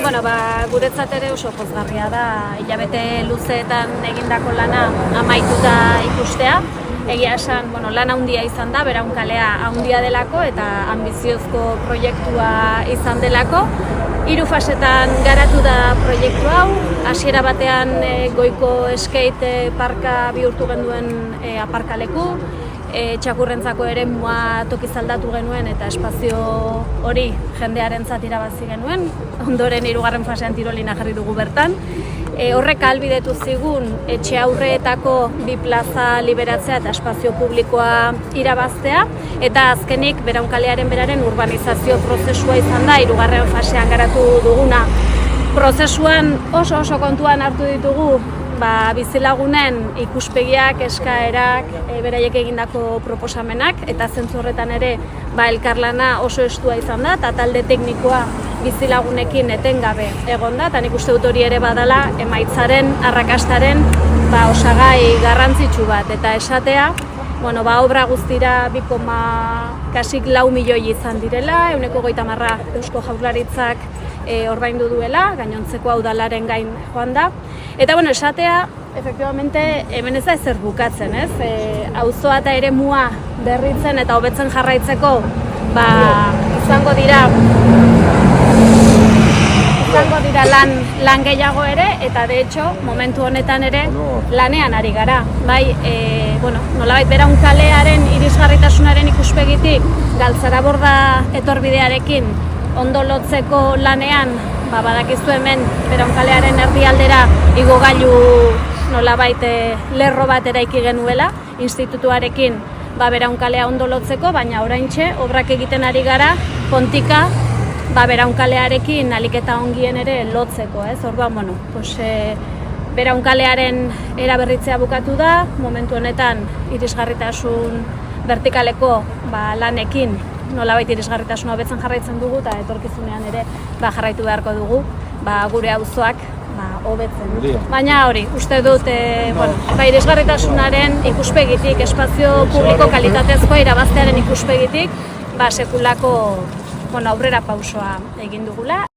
Bueno, guretzat ere oso pozgarria da hilabete luzeetan egindako lana amaituta ikustea. Egia esan, lan handia izan da, Beraunkalea handia delako eta anbiziozko proiektua izan delako. 3 fasetan garatu da proiektu hau, hasiera batean goiko skate parka bihurtu genuen aparkaleku, txakurrentzako eremua tokiz aldatu genuen eta espazio hori jendearentzat irabazi genuen. Ondoren 3. fasean tirolina jarri dugu bertan. Horrek ahalbidetu zigun etxe aurreetako 2 plaza liberatzea eta espazio publikoa irabaztea. Eta azkenik Beraunkalearen beraren urbanizazio prozesua izan da 3. fasean garatu duguna. Prozesuan oso kontuan hartu ditugu bizilagunen ikuspegiak, eskaerak, beraiek egindako proposamenak, eta zentzu horretan ere elkarlana oso estua izan da, eta talde teknikoa bizilagunekin etengabe egon da, eta nik uste dut hori ere badala emaitzaren, arrakastaren osagai garrantzitsu bat, eta esatea, obra guztira 2,4 milioi izan direla, 130% Eusko Jaurlaritzak ordaindu duela, gainontzeko udalaren gain joan da. Eta esatea, efectivamente, hemen ez da ezer bukatzen, ez? Auzoa eta eremua berritzen eta hobetzen jarraitzeko, izango dira lan gehiago ere, eta de hecho, momentu honetan ere lanean ari gara. Nolabait Beraunkalearen irisgarritasunaren ikuspegitik, Galtzaraborda etorbidearekin ondo lotzeko lanean, badakizu hemen Beraunkalearen erdialdera igogailu nolabait lerro bat eraiki genuela, institutuarekin Beraunkalea ondo lotzeko, baina oraintxe obrak egiten ari gara pontika Beraunkalearekin ahalik eta ongien ere lotzeko, ez? Orduan, Beraunkalearen eraberritzea bukatu da, momentu honetan irisgarritasun vertikaleko lanekin nolabait irisgarritasuna hobetzen jarraitzen dugu eta etorkizunean ere jarraitu beharko dugu gure auzoak hobetzen. Baina hori, uste dut irisgarritasunaren ikuspegitik, espazio publiko kalitatezkoa irabaztearen ikuspegitik sekulako aurrera pausoa egin dugula.